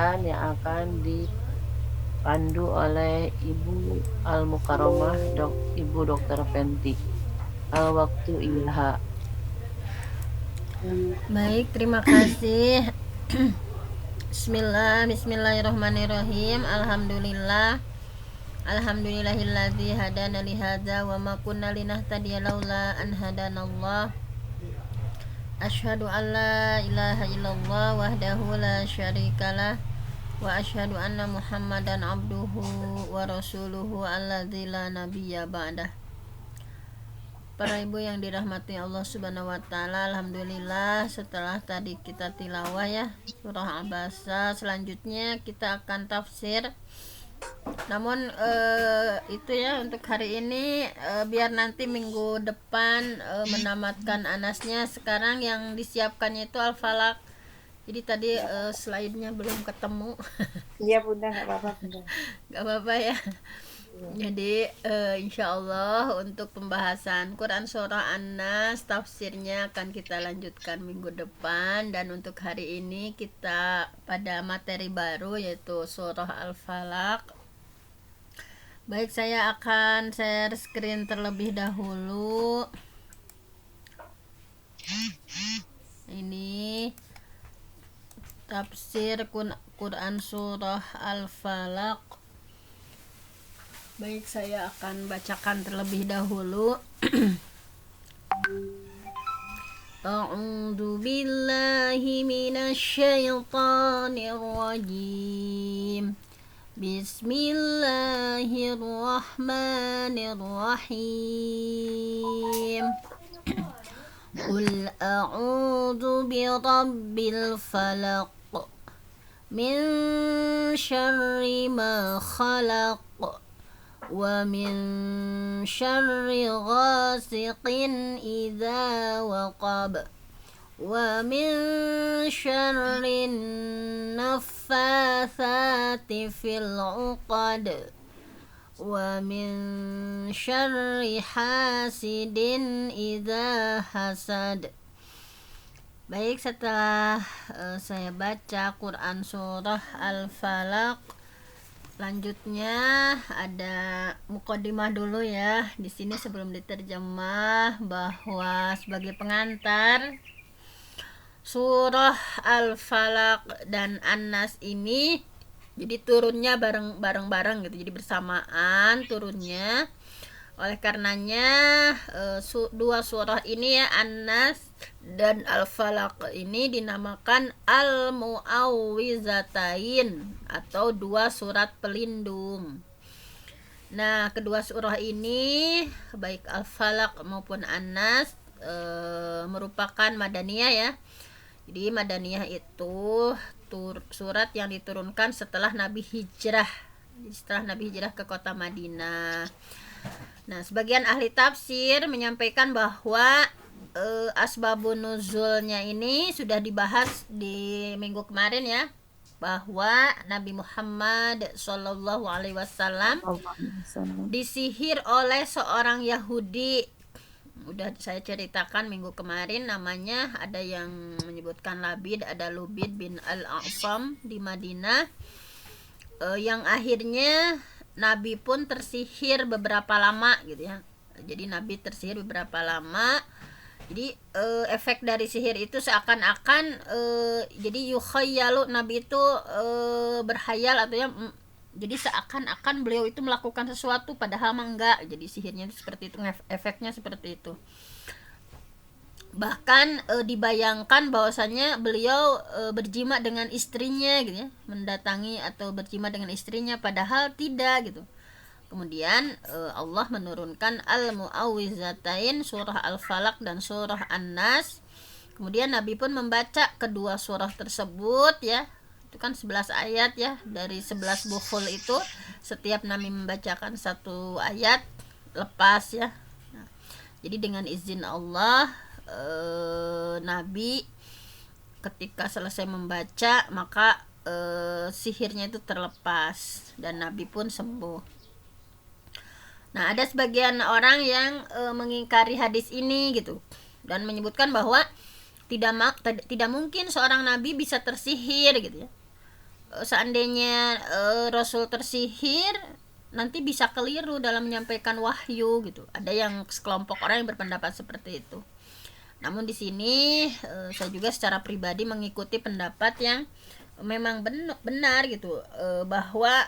pembelajaran yang akan dipandu oleh Ibu Al-Mukarramah Ibu Dr. Fenty. Al-waktu ilha. Baik, terima kasih. Bismillahirrahmanirrahim. Alhamdulillahilladzi hadana li hadza wa ma kunna linahtadiya laula an hadanallah. Asyhadu an la ilaha illallah wahdahu la syarikalah wa asyhadu anna Muhammadan abduhu wa rasuluhu alladzi la nabiyya ba'dah. Para ibu yang dirahmati Allah Subhanahu wa taala, alhamdulillah setelah tadi kita tilawah ya surah Abasa, selanjutnya kita akan tafsir. Namun itu ya untuk hari ini, biar nanti minggu depan menamatkan Anasnya. Sekarang yang disiapkannya itu Al-Falaq. Jadi tadi slide-nya belum ketemu. Iya Bunda, nggak apa-apa Bunda. Gak apa-apa ya. Jadi insya Allah untuk pembahasan Quran Surah An-Nas tafsirnya akan kita lanjutkan minggu depan. Dan untuk hari ini kita pada materi baru yaitu Surah Al-Falaq. Baik, saya akan share screen terlebih dahulu. Ini tafsir Quran Surah Al-Falaq. Baik, saya akan bacakan terlebih dahulu. A'udzu billahi minasy syaithanir rajim. Bismillahirrahmanirrahim. Qul a'udzu birabbil falaq min syarri ma khalaq wa min syarri ghasiqin idza waqab wa min syarri naffatsati fil 'uqad wa min syarri hasidin idza hasad. Baik, setelah saya baca Quran Surah Al-Falaq, lanjutnya ada mukadimah dulu ya. Di sini sebelum diterjemah bahwa sebagai pengantar Surah Al-Falaq dan An-Nas ini jadi turunnya bareng-bareng gitu. Jadi bersamaan turunnya. Oleh karenanya dua surah ini ya, An-Nas dan Al-Falaq ini dinamakan Al-Mu'awwizatain atau dua surat pelindung. Nah, kedua surah ini baik Al-Falaq maupun An-Nas merupakan madaniyah ya. Jadi madaniyah itu surat yang diturunkan setelah Nabi hijrah. Setelah Nabi hijrah ke kota Madinah. Nah, sebagian ahli tafsir menyampaikan bahwa asbabun nuzulnya ini sudah dibahas di minggu kemarin ya, bahwa Nabi Muhammad Shallallahu Alaihi Wasallam disihir oleh seorang Yahudi. Udah saya ceritakan minggu kemarin, namanya ada yang menyebutkan Labid, ada Lubid bin Al-A'sam di Madinah, yang akhirnya Nabi pun tersihir beberapa lama gitu ya. Jadi Nabi tersihir beberapa lama. Jadi efek dari sihir itu seakan-akan jadi yukhayyalu, Nabi itu berhayal atau ya, jadi seakan-akan beliau itu melakukan sesuatu padahal enggak. Jadi sihirnya itu seperti itu, efeknya seperti itu. Bahkan dibayangkan bahwasanya beliau berjima dengan istrinya gitu ya, mendatangi atau berjima dengan istrinya padahal tidak gitu. Kemudian Allah menurunkan Al-Mu'awwizatain, surah Al-Falaq dan surah An-Nas. Kemudian Nabi pun membaca kedua surah tersebut ya. Itu kan 11 ayat ya, dari 11 bukhul itu setiap Nabi membacakan satu ayat lepas ya. Nah, jadi dengan izin Allah, Nabi ketika selesai membaca maka sihirnya itu terlepas dan Nabi pun sembuh. Nah, ada sebagian orang yang mengingkari hadis ini gitu dan menyebutkan bahwa tidak mungkin seorang nabi bisa tersihir gitu ya. seandainya Rasul tersihir, nanti bisa keliru dalam menyampaikan wahyu gitu. Ada yang sekelompok orang yang berpendapat seperti itu. Namun di sini saya juga secara pribadi mengikuti pendapat yang memang benar gitu, bahwa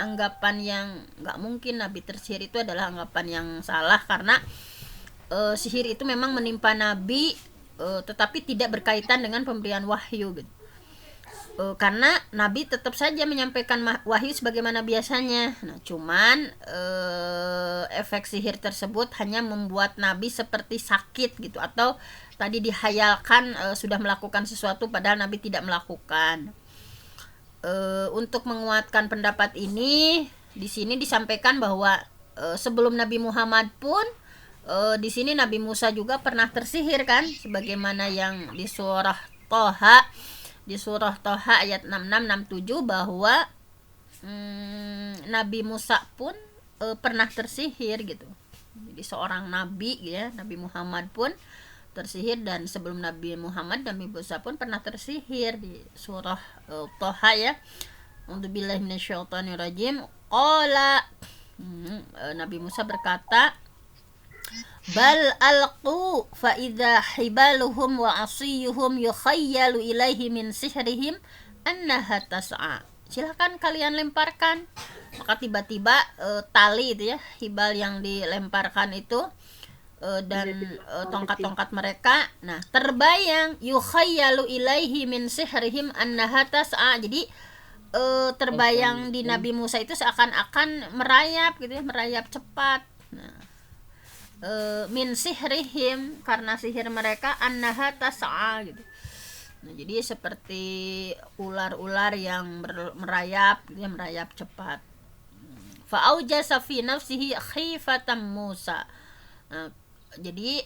anggapan yang nggak mungkin Nabi tersihir itu adalah anggapan yang salah, karena sihir itu memang menimpa Nabi, tetapi tidak berkaitan dengan pemberian wahyu gitu. Karena Nabi tetap saja menyampaikan wahyu sebagaimana biasanya. Nah, cuman efek sihir tersebut hanya membuat Nabi seperti sakit gitu, atau tadi dihayalkan sudah melakukan sesuatu padahal Nabi tidak melakukan. Untuk menguatkan pendapat ini, di sini disampaikan bahwa sebelum Nabi Muhammad pun di sini Nabi Musa juga pernah tersihir kan, sebagaimana yang di surah Toha ayat 66-67 bahwa Nabi Musa pun pernah tersihir gitu. Jadi seorang nabi ya, Nabi Muhammad pun tersihir, dan sebelum Nabi Muhammad, Nabi Musa pun pernah tersihir di surah Toha ya. A'udzubillahi minasyaitonirrajim. Qala Nabi Musa berkata, bal alqu fa idza hibaluhum wa asiyuhum yukhayyalu ilaihi min sihrihim annaha tas'a. Silakan kalian lemparkan. Maka tiba-tiba tali itu ya, hibal yang dilemparkan itu dan tongkat-tongkat mereka, nah terbayang yukhayyalu ilaihi min sihrihim annaha tas'a. Jadi terbayang di Nabi Musa itu seakan-akan merayap gitu ya, merayap cepat. Nah, min sihrihim, karena sihir mereka, annaha tas'a gitu. Nah, jadi seperti ular-ular yang merayap gitu ya, merayap cepat. Fa aujasa fi nafsihi khifatan Musa. Nah, jadi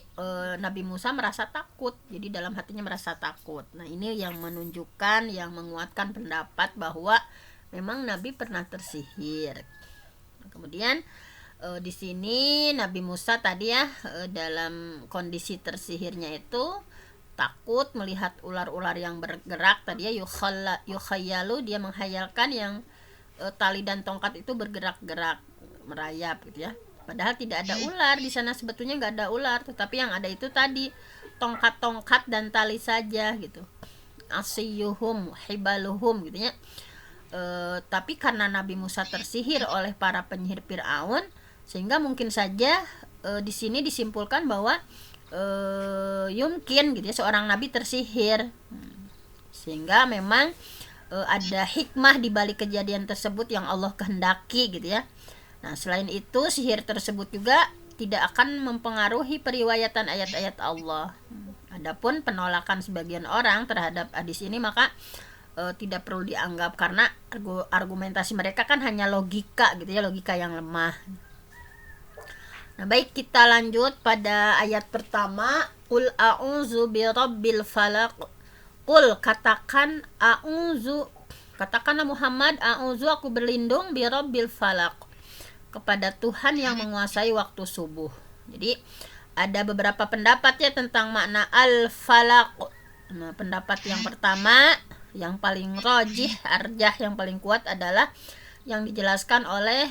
Nabi Musa merasa takut, jadi dalam hatinya merasa takut. Nah, ini yang menunjukkan, yang menguatkan pendapat bahwa memang Nabi pernah tersihir. Nah, kemudian di sini Nabi Musa tadi ya, dalam kondisi tersihirnya itu takut melihat ular-ular yang bergerak tadi ya, yukhayyalu, dia menghayalkan yang tali dan tongkat itu bergerak-gerak, merayap gitu ya. Padahal tidak ada ular di sana, sebetulnya nggak ada ular, tetapi yang ada itu tadi tongkat-tongkat dan tali saja gitu. Asiyuhum, hibaluhum gitu ya. Tapi karena Nabi Musa tersihir oleh para penyihir Fir'aun, sehingga mungkin saja di sini disimpulkan bahwa yumkin gitu ya, seorang nabi tersihir, sehingga memang ada hikmah di balik kejadian tersebut yang Allah kehendaki gitu ya. Nah, selain itu sihir tersebut juga tidak akan mempengaruhi periwayatan ayat-ayat Allah. Adapun penolakan sebagian orang terhadap hadis ini maka tidak perlu dianggap, karena argumentasi mereka kan hanya logika gitu ya, logika yang lemah. Nah, baik, kita lanjut pada ayat pertama. Qul a'udzu birabbil falaq. Qul, katakan, katakanlah Muhammad, a'udzu, aku berlindung, birabbil falaq, kepada Tuhan yang menguasai waktu subuh. Jadi ada beberapa pendapat ya tentang makna al-falaq. Nah, pendapat yang pertama, yang paling rajih, arjah, yang paling kuat adalah yang dijelaskan oleh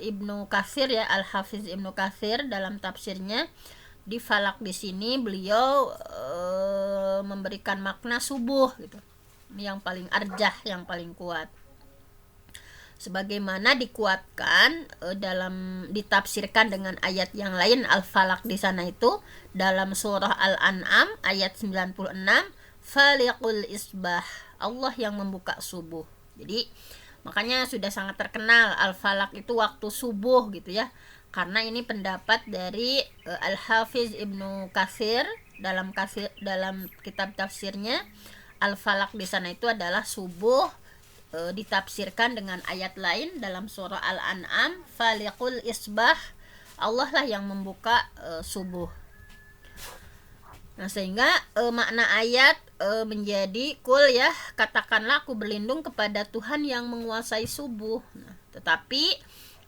Ibnu Katsir ya, Al-Hafiz Ibnu Katsir dalam tafsirnya. Di falak di sini beliau memberikan makna subuh gitu. Ini yang paling arjah, yang paling kuat. Sebagaimana dikuatkan dalam ditafsirkan dengan ayat yang lain, al-falak di sana itu dalam surah Al-An'am ayat 96, faliqul isbah, Allah yang membuka subuh. Jadi makanya sudah sangat terkenal al-falak itu waktu subuh gitu ya. Karena ini pendapat dari Al-Hafiz Ibnu Katsir dalam kitab tafsirnya. Al-falak di sana itu adalah subuh, ditafsirkan dengan ayat lain dalam surah Al-An'am, faliqul isbah, Allah lah yang membuka subuh. Nah, sehingga makna ayat menjadi kul ya, katakanlah aku berlindung kepada Tuhan yang menguasai subuh. Nah, tetapi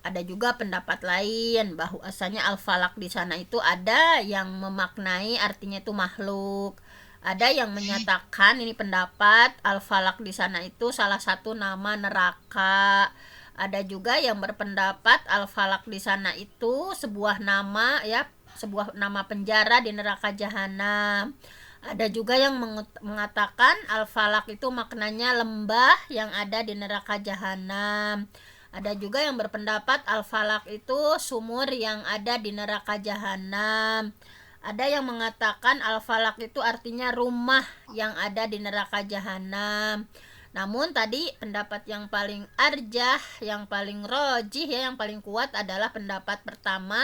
ada juga pendapat lain bahwasanya al-falak di sana itu ada yang memaknai artinya itu makhluk, Ada yang menyatakan ini pendapat Al-Falaq di sana itu salah satu nama neraka. Ada juga yang berpendapat Al-Falaq di sana itu sebuah nama ya, sebuah nama penjara di neraka jahanam. Ada juga yang mengatakan Al-Falaq itu maknanya lembah yang ada di neraka jahanam. Ada juga yang berpendapat Al-Falaq itu sumur yang ada di neraka jahanam. Ada yang mengatakan Al-Falaq itu artinya rumah yang ada di neraka jahanam. Namun tadi pendapat yang paling arjah, yang paling rojih ya, yang paling kuat adalah pendapat pertama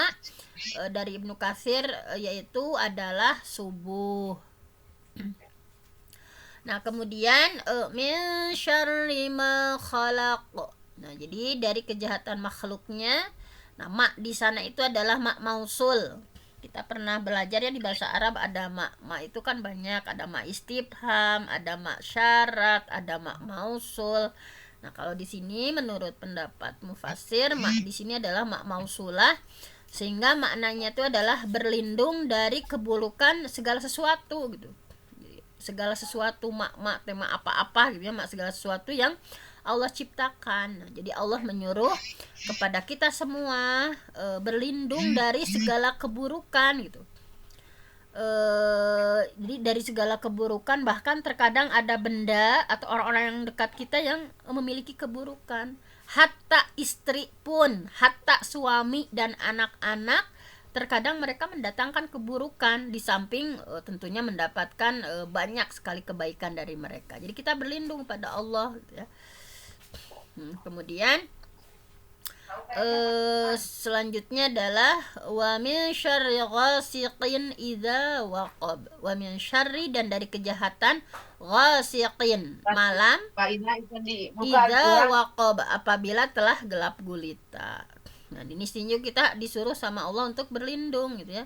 dari Ibnu Katsir, yaitu adalah subuh. Nah, kemudian min syarri ma khalaq. Nah, jadi dari kejahatan makhluknya, nama di sana itu adalah mak mausul. Kita pernah belajar ya di bahasa Arab ada mak. Mak itu kan banyak, ada mak istifham, ada mak syarat, ada mak mausul. Nah, kalau di sini menurut pendapat mufassir, mak di sini adalah mak mausulah, sehingga maknanya itu adalah berlindung dari keburukan segala sesuatu gitu. Segala sesuatu, mak tema apa-apa gitu ya, mak segala sesuatu yang Allah ciptakan. Nah, jadi Allah menyuruh kepada kita semua berlindung dari segala keburukan gitu. Jadi dari segala keburukan, bahkan terkadang ada benda atau orang-orang yang dekat kita yang memiliki keburukan. Hatta istri pun, hatta suami dan anak-anak, terkadang mereka mendatangkan keburukan di samping tentunya mendapatkan banyak sekali kebaikan dari mereka. Jadi kita berlindung pada Allah gitu ya. Kemudian selanjutnya adalah wa min syarri ghasiqin idza waqab. Wa min syarri, dan dari kejahatan ghasiqin, malam, idza waqab, apabila telah gelap gulita. Nah, di sini kita disuruh sama Allah untuk berlindung gitu ya.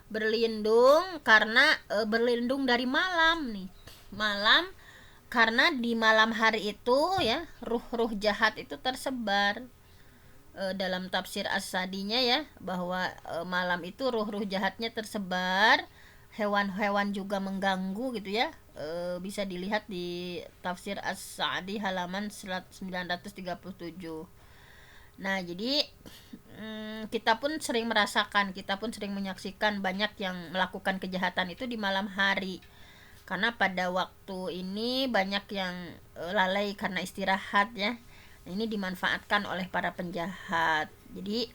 Berlindung karena berlindung dari malam nih. Malam, karena di malam hari itu ya ruh-ruh jahat itu tersebar. Dalam tafsir As-Sadinya ya, bahwa malam itu ruh-ruh jahatnya tersebar, hewan-hewan juga mengganggu gitu ya. Bisa dilihat di tafsir As-Sadi halaman 937. Nah, jadi kita pun sering merasakan, kita pun sering menyaksikan banyak yang melakukan kejahatan itu di malam hari. Karena pada waktu ini banyak yang lalai karena istirahat ya. Ini dimanfaatkan oleh para penjahat. Jadi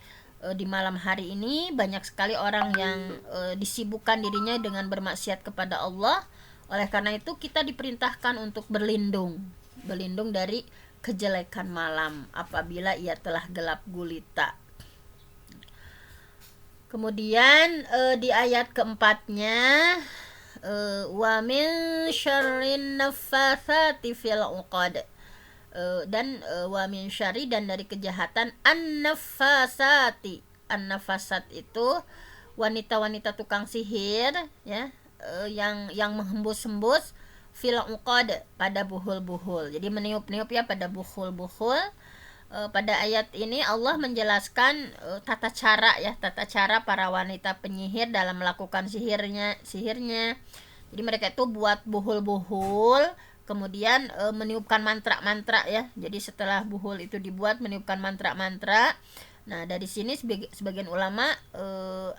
di malam hari ini banyak sekali orang yang disibukkan dirinya dengan bermaksiat kepada Allah. Oleh karena itu kita diperintahkan untuk berlindung dari kejelekan malam apabila ia telah gelap gulita. Kemudian di ayat keempatnya, wa min syarrin naffatsati fil 'uqad, dan wa min syarri, dan dari kejahatan an-naffasati. An-naffasat itu wanita-wanita tukang sihir ya, yang menghembus-hembus fil 'uqad, pada buhul-buhul. Jadi meniup-niup ya pada buhul-buhul. Pada ayat ini Allah menjelaskan tata cara para wanita penyihir dalam melakukan sihirnya. Jadi mereka itu buat buhul-buhul, kemudian meniupkan mantra-mantra ya. Jadi setelah buhul itu dibuat, meniupkan mantra-mantra. Nah, dari sini sebagian ulama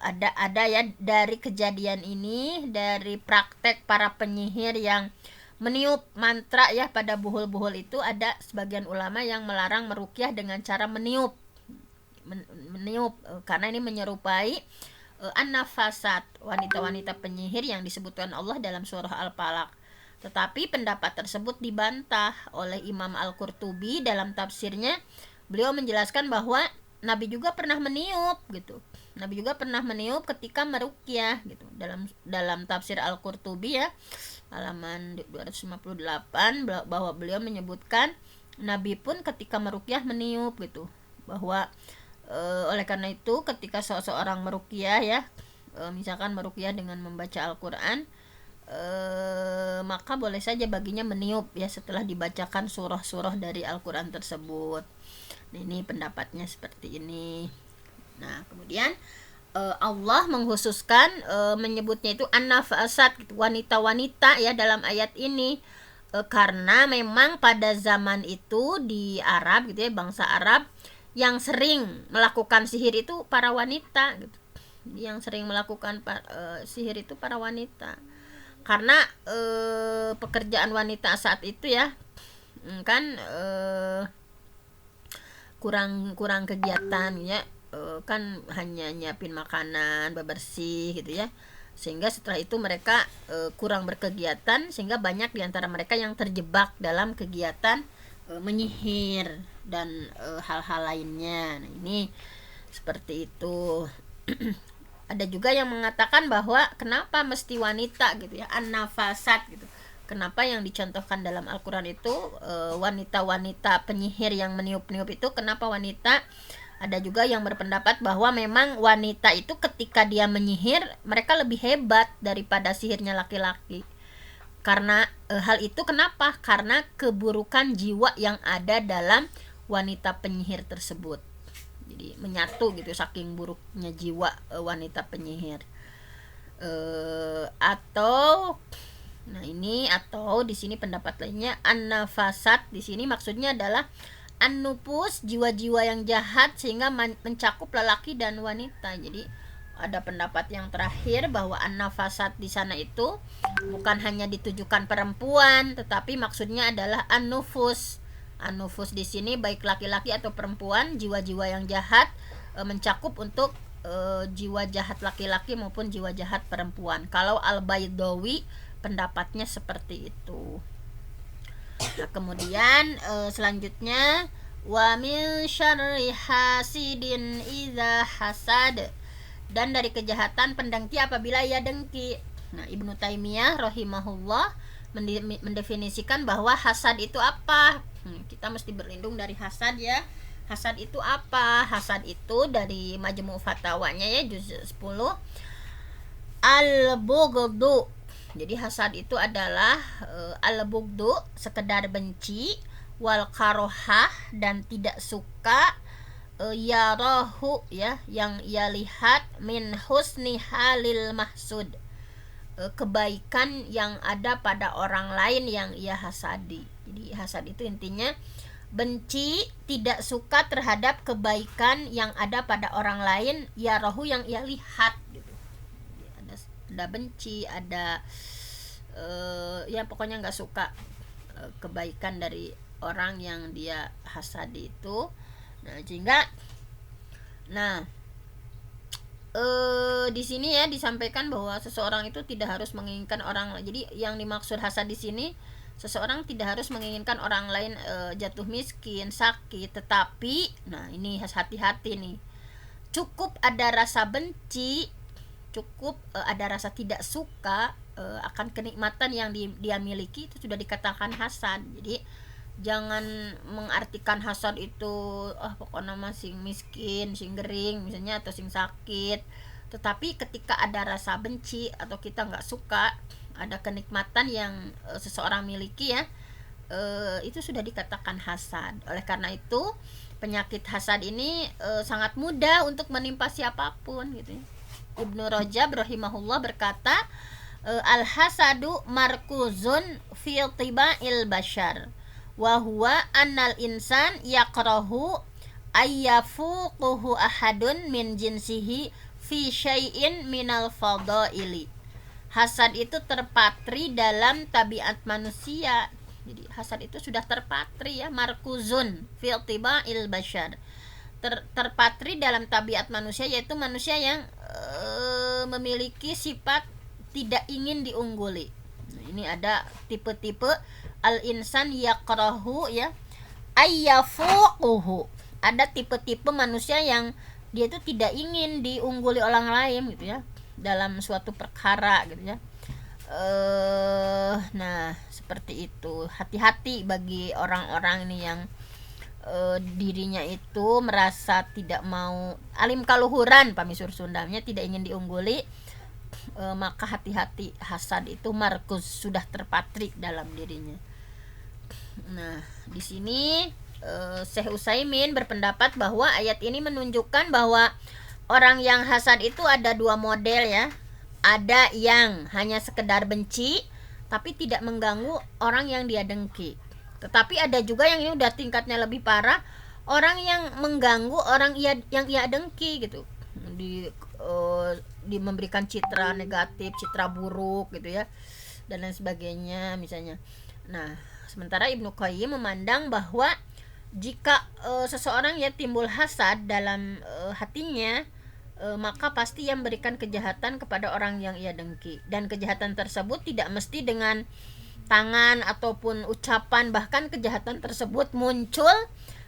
ada ya dari kejadian ini, dari praktek para penyihir yang meniup mantra ya pada buhul-buhul itu, ada sebagian ulama yang melarang meruqyah dengan cara meniup karena ini menyerupai an-nafasat, wanita-wanita penyihir yang disebutkan Allah dalam surah Al-Falaq. Tetapi pendapat tersebut dibantah oleh Imam Al-Qurtubi dalam tafsirnya. Beliau menjelaskan bahwa Nabi juga pernah meniup gitu. Nabi juga pernah meniup ketika meruqyah gitu. Dalam tafsir Al-Qurtubi ya, halaman 258, bahwa beliau menyebutkan Nabi pun ketika meruqyah meniup gitu. Bahwa oleh karena itu ketika seseorang meruqyah ya, misalkan meruqyah dengan membaca Al-Qur'an, maka boleh saja baginya meniup ya setelah dibacakan surah-surah dari Al-Qur'an tersebut. Nah, ini pendapatnya seperti ini. Nah, kemudian Allah menghususkan menyebutnya itu an-nafasat gitu, wanita-wanita ya dalam ayat ini. Karena memang pada zaman itu di Arab gitu ya, bangsa Arab yang sering melakukan sihir itu para wanita gitu. Yang sering melakukan sihir itu para wanita. Karena pekerjaan wanita saat itu ya kan kurang kegiatan ya, kan hanya nyiapin makanan, bebersih gitu ya, sehingga setelah itu mereka kurang berkegiatan, sehingga banyak diantara mereka yang terjebak dalam kegiatan menyihir dan hal-hal lainnya. Nah, ini seperti itu. Ada juga yang mengatakan bahwa kenapa mesti wanita gitu ya, an-nafasat gitu. Kenapa yang dicontohkan dalam Al-Quran itu wanita-wanita penyihir yang meniup-niup itu kenapa wanita? Ada juga yang berpendapat bahwa memang wanita itu ketika dia menyihir mereka lebih hebat daripada sihirnya laki-laki. Karena hal itu kenapa? Karena keburukan jiwa yang ada dalam wanita penyihir tersebut. Jadi menyatu gitu saking buruknya jiwa wanita penyihir. Atau di sini pendapat lainnya an-nafasat di sini maksudnya adalah an-nufus, jiwa-jiwa yang jahat sehingga mencakup lelaki dan wanita. Jadi ada pendapat yang terakhir bahwa an-nafasat di sana itu bukan hanya ditujukan perempuan, tetapi maksudnya adalah an-nufus. An-nufus di sini baik laki-laki atau perempuan, jiwa-jiwa yang jahat mencakup untuk jiwa jahat laki-laki maupun jiwa jahat perempuan. Kalau Al-Baydawi pendapatnya seperti itu. Nah, kemudian selanjutnya wa min syarri hasidin idza hasad, dan dari kejahatan pendengki apabila ia dengki. Nah, Ibnu Taimiyah rahimahullah mendefinisikan bahwa hasad itu apa? Kita mesti berlindung dari hasad ya. Hasad itu apa? Hasad itu dari Majmu' Fatawanya ya juz 10 al-bughdu. Jadi hasad itu adalah al-bughdu, sekedar benci, wal karohah, dan tidak suka, yarahu ya, yang ia lihat, min husni halil mahsud, kebaikan yang ada pada orang lain yang ia hasadi. Jadi hasad itu intinya benci, tidak suka terhadap kebaikan yang ada pada orang lain, yarahu yang ia lihat gitu. Ada benci, ada ya pokoknya nggak suka kebaikan dari orang yang dia hasadi itu. Di sini ya disampaikan bahwa seseorang itu tidak harus menginginkan orang lain. Jadi yang dimaksud hasad di sini, seseorang tidak harus menginginkan orang lain jatuh miskin, sakit, tetapi nah ini harus hati-hati nih. Cukup ada rasa benci, cukup ada rasa tidak suka akan kenikmatan yang dia miliki, itu sudah dikatakan hasad. Jadi jangan mengartikan hasad itu pokoknya mah sing miskin, sing gering misalnya, atau sing sakit. Tetapi ketika ada rasa benci atau kita nggak suka ada kenikmatan yang seseorang miliki ya, itu sudah dikatakan hasad. Oleh karena itu penyakit hasad ini sangat mudah untuk menimpa siapapun gitu ya. Ibnu Rajab rahimahullah berkata, al-hasadu markuzun fi tiba'il bashar wa huwa annal insan yakrahu ayyafuquhu ahadun min jinsihi fi syai'in minal fadaili. Hasad itu terpatri dalam tabiat manusia. Jadi hasad itu sudah terpatri ya, markuzun fi tiba'il bashar, terpatri dalam tabiat manusia, yaitu manusia yang memiliki sifat tidak ingin diungguli. Nah, ini ada tipe-tipe al-insan yakrahu ya ayyafuquhu. Ada tipe-tipe manusia yang dia itu tidak ingin diungguli orang lain gitu ya dalam suatu perkara gitu ya. Nah, seperti itu. Hati-hati bagi orang-orang ini yang dirinya itu merasa tidak mau alim kaluhuran, pamisur Sundanya, tidak ingin diungguli, maka hati-hati, hasad itu markus, sudah terpatrik dalam dirinya. Nah, di sini Syekh Utsaimin berpendapat bahwa ayat ini menunjukkan bahwa orang yang hasad itu ada dua model ya. Ada yang hanya sekedar benci tapi tidak mengganggu orang yang dia dengki. Tetapi ada juga yang ini udah tingkatnya lebih parah, orang yang mengganggu orang yang ia dengki gitu. Di memberikan citra negatif, citra buruk gitu ya. Dan lain sebagainya misalnya. Nah, sementara Ibnu Qayyim memandang bahwa jika seseorang ya timbul hasad dalam hatinya, maka pasti yang memberikan kejahatan kepada orang yang ia dengki, dan kejahatan tersebut tidak mesti dengan tangan ataupun ucapan, bahkan kejahatan tersebut muncul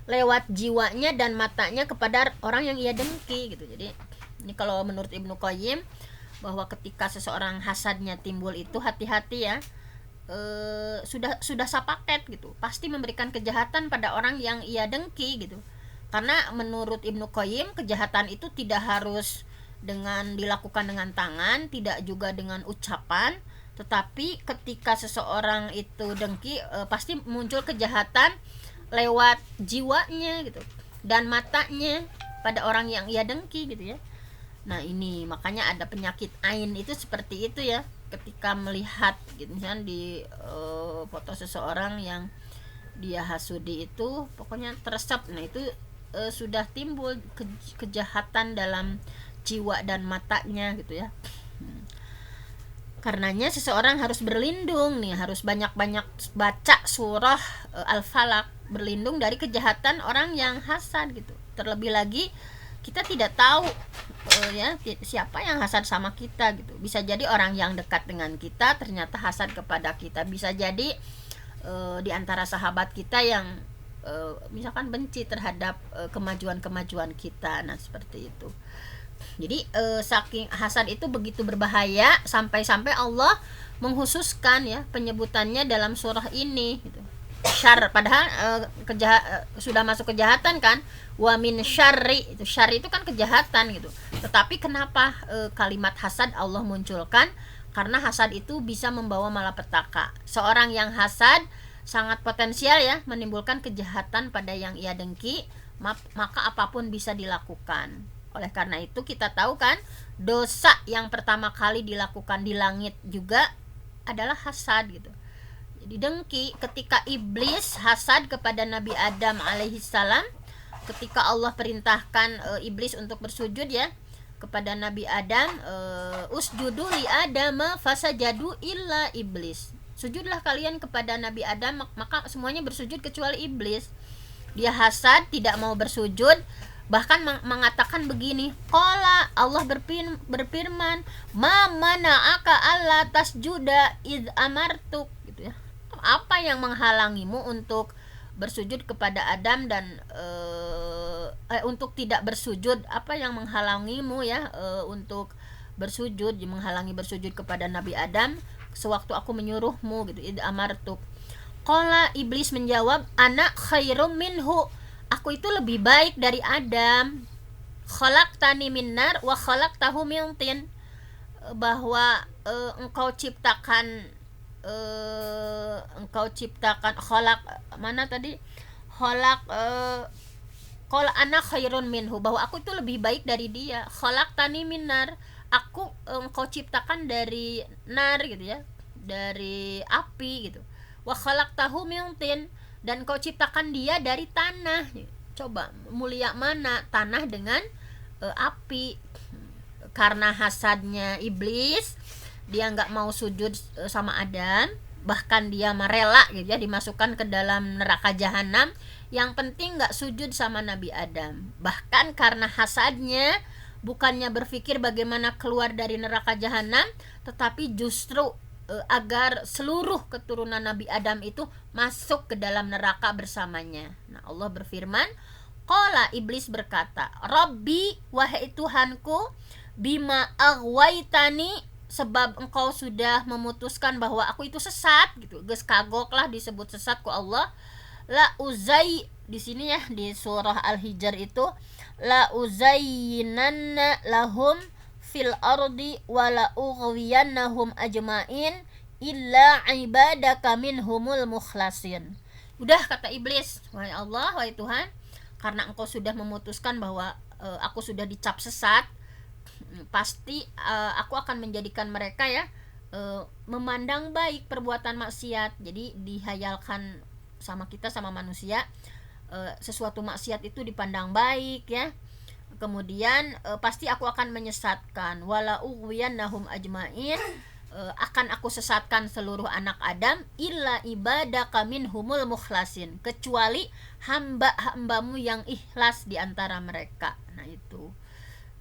lewat jiwanya dan matanya kepada orang yang ia dengki gitu. Jadi ini kalau menurut Ibnu Qayyim, bahwa ketika seseorang hasadnya timbul itu hati-hati ya, sudah sepaket gitu, pasti memberikan kejahatan pada orang yang ia dengki gitu. Karena menurut Ibnu Qayyim, kejahatan itu tidak harus dilakukan dengan tangan, tidak juga dengan ucapan, tetapi ketika seseorang itu dengki, pasti muncul kejahatan lewat jiwanya gitu dan matanya pada orang yang ia dengki gitu ya. Nah ini makanya ada penyakit ain itu seperti itu ya, ketika melihat gitu, misalnya di foto seseorang yang dia hasudi itu pokoknya teresap, nah itu sudah timbul kejahatan dalam jiwa dan matanya gitu ya. Karenanya seseorang harus berlindung nih, harus banyak-banyak baca surah Al-Falaq, berlindung dari kejahatan orang yang hasad gitu. Terlebih lagi kita tidak tahu ya siapa yang hasad sama kita gitu. Bisa jadi orang yang dekat dengan kita ternyata hasad kepada kita. Bisa jadi di antara sahabat kita yang misalkan benci terhadap kemajuan-kemajuan kita. Nah seperti itu. Jadi saking hasad itu begitu berbahaya sampai-sampai Allah menghususkan ya penyebutannya dalam surah ini gitu. Syar, padahal sudah masuk kejahatan kan, wa min syarri, itu syarri itu kan kejahatan gitu. Tetapi kenapa kalimat hasad Allah munculkan? Karena hasad itu bisa membawa malapetaka. Seorang yang hasad sangat potensial ya menimbulkan kejahatan pada yang ia dengki, maka apapun bisa dilakukan. Oleh karena itu kita tahu kan, dosa yang pertama kali dilakukan di langit juga adalah hasad gitu. Jadi dengki, ketika iblis hasad kepada Nabi Adam alaihissalam, ketika Allah perintahkan iblis untuk bersujud ya kepada Nabi Adam, usjudu li adama fasajadu illa iblis, sujudlah kalian kepada Nabi Adam, maka semuanya bersujud kecuali iblis. Dia hasad, tidak mau bersujud, bahkan mengatakan begini, qala, Allah berfirman, ma mana'aka alla tasjuda id amartuk gitu ya. Apa yang menghalangimu untuk bersujud kepada Adam dan untuk tidak bersujud, apa yang menghalangimu ya untuk bersujud, menghalangi bersujud kepada Nabi Adam sewaktu aku menyuruhmu gitu, id amartuk. Qala, iblis menjawab, ana khairum minhu, aku itu lebih baik dari Adam. Khalaqtani min nar wa khalaqtahu min tin, bahwa engkau ciptakan khalaq, mana tadi, khalaq, qala ana khairun minhu, bahwa aku itu lebih baik dari dia. Khalaqtani min nar, aku engkau ciptakan dari nar gitu ya, dari api gitu. Wa khalaqtahu min tin, dan kau ciptakan dia dari tanah. Coba mulia mana tanah dengan api. Karena hasadnya iblis, dia nggak mau sujud sama Adam, bahkan dia merela gitu ya dimasukkan ke dalam neraka jahanam. Yang penting nggak sujud sama Nabi Adam. Bahkan karena hasadnya, bukannya berpikir bagaimana keluar dari neraka jahanam, tetapi justru agar seluruh keturunan Nabi Adam itu masuk ke dalam neraka bersamanya. Nah, Allah berfirman, qala, iblis berkata, Rabbi, wahai Tuhanku, bima aghwaytani, sebab engkau sudah memutuskan bahwa aku itu sesat gitu. Geus kagok lah disebut sesat ku Allah. La uzai, di sini ya di surah Al-Hijr itu, la uzayyinanna lahum fil ardi wala ughwiyannahum ajmain illa ibadaka minhumul mukhlasin. Udah, kata iblis, wahai Allah, wahai Tuhan, karena engkau sudah memutuskan bahwa aku sudah dicap sesat, pasti aku akan menjadikan mereka ya memandang baik perbuatan maksiat. Jadi dihayalkan sama kita, sama manusia, sesuatu maksiat itu dipandang baik ya. Kemudian pasti aku akan menyesatkan, wala ughwiyannahum ajmain, akan aku sesatkan seluruh anak Adam, illa ibadaka minhumul mukhlasin, kecuali hamba-hambamu yang ikhlas di antara mereka. Nah itu.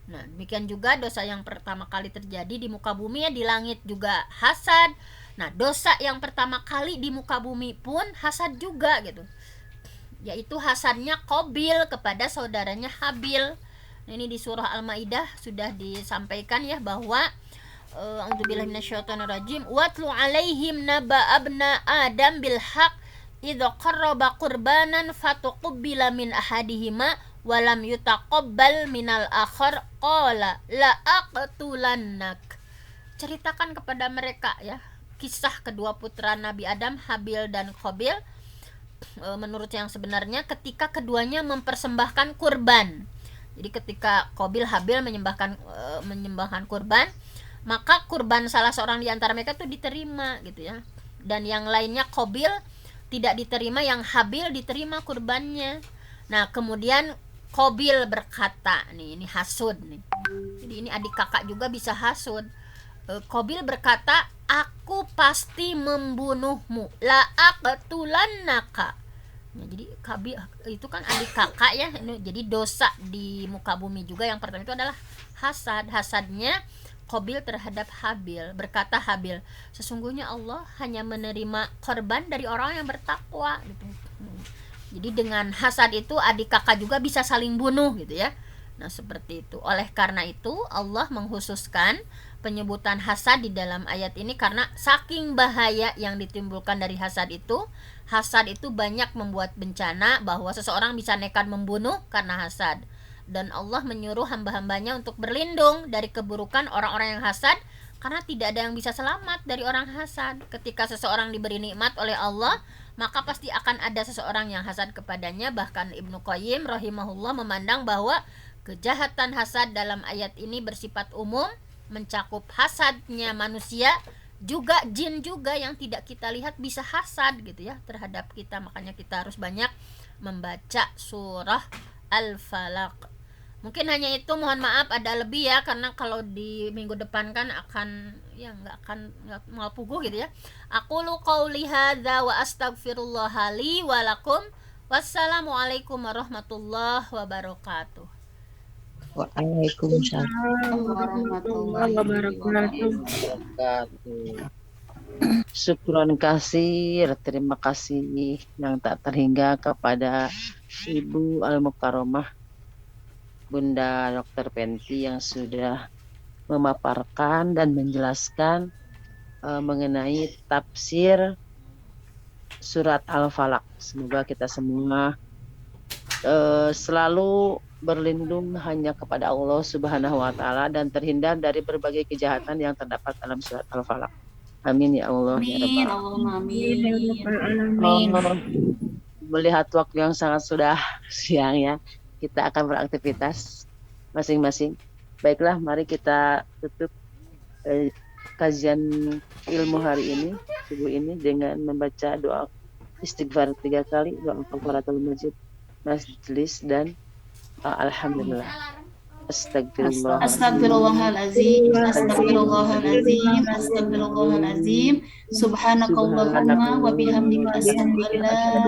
Nah, demikian juga dosa yang pertama kali terjadi di muka bumi ya, di langit juga hasad. Nah, dosa yang pertama kali di muka bumi pun hasad juga gitu. Yaitu hasadnya Qabil kepada saudaranya Habil. Nah, ini di surah Al-Maidah sudah disampaikan ya bahwa a'udzubillahi minasyaitonirrajim, watlu alaihim naba abna adam bil haq idza qarraba qurbanan fatuqbila min ahadihima walam yutaqabbal minal akhar qala la aqtulannak. Ceritakan kepada mereka ya kisah kedua putra Nabi Adam, Habil dan Qabil, menurut yang sebenarnya ketika keduanya mempersembahkan kurban. Jadi ketika Qabil Habil menyembahkan kurban, maka kurban salah seorang di antara mereka itu diterima gitu ya. Dan yang lainnya Qabil tidak diterima, yang Habil diterima kurbannya. Nah, kemudian Qabil berkata, nih ini hasud nih. Jadi ini adik kakak juga bisa hasud. Qabil berkata, aku pasti membunuhmu, la aqtulannaka. Nah, jadi Qabil itu kan adik kakak ya. Jadi dosa di muka bumi juga yang pertama itu adalah hasad. Hasadnya Qabil terhadap Habil. Berkata Habil, sesungguhnya Allah hanya menerima korban dari orang yang bertakwa gitu. Jadi dengan hasad itu adik kakak juga bisa saling bunuh gitu ya. Nah seperti itu. Oleh karena itu Allah mengkhususkan penyebutan hasad di dalam ayat ini karena saking bahaya yang ditimbulkan dari hasad itu. Hasad itu banyak membuat bencana bahwa seseorang bisa nekat membunuh karena hasad. Dan Allah menyuruh hamba-hambanya untuk berlindung dari keburukan orang-orang yang hasad, karena tidak ada yang bisa selamat dari orang hasad. Ketika seseorang diberi nikmat oleh Allah, maka pasti akan ada seseorang yang hasad kepadanya. Bahkan Ibnu Qayyim rahimahullah memandang bahwa kejahatan hasad dalam ayat ini bersifat umum, mencakup hasadnya manusia, juga jin juga yang tidak kita lihat bisa hasad gitu ya terhadap kita. Makanya kita harus banyak membaca surah Al-Falaq. Mungkin hanya itu, mohon maaf ada lebih ya, karena kalau di minggu depan kan akan ya nggak mau puguh gitu ya. Aqulu qauli hadza wa astaghfirullah li wa lakum. Wassalamualaikum warahmatullahi wabarakatuh. Waalaikumsalam warahmatullahi wabarakatuh. Syukron kasir, terima kasih yang tak terhingga kepada Ibu Al-Mukarramah Bunda Dr. Penti yang sudah memaparkan dan menjelaskan mengenai tafsir surat Al-Falaq. Semoga kita semua selalu berlindung hanya kepada Allah Subhanahu wa taala dan terhindar dari berbagai kejahatan yang terdapat dalam surat Al-Falaq. Amin ya Allah. Amin, Allahumma amin. Melihat waktu yang sangat sudah siang ya, kita akan beraktivitas masing-masing. Baiklah, mari kita tutup kajian ilmu hari ini, subuh ini, dengan membaca doa istighfar 3 kali, doa kafaratul majid, majelis, dan alhamdulillah. Astagfirullahalazim, astagfirullahalazim, astagfirullahalazim. Subhanakallahumma wa bihamdika asyhadu an la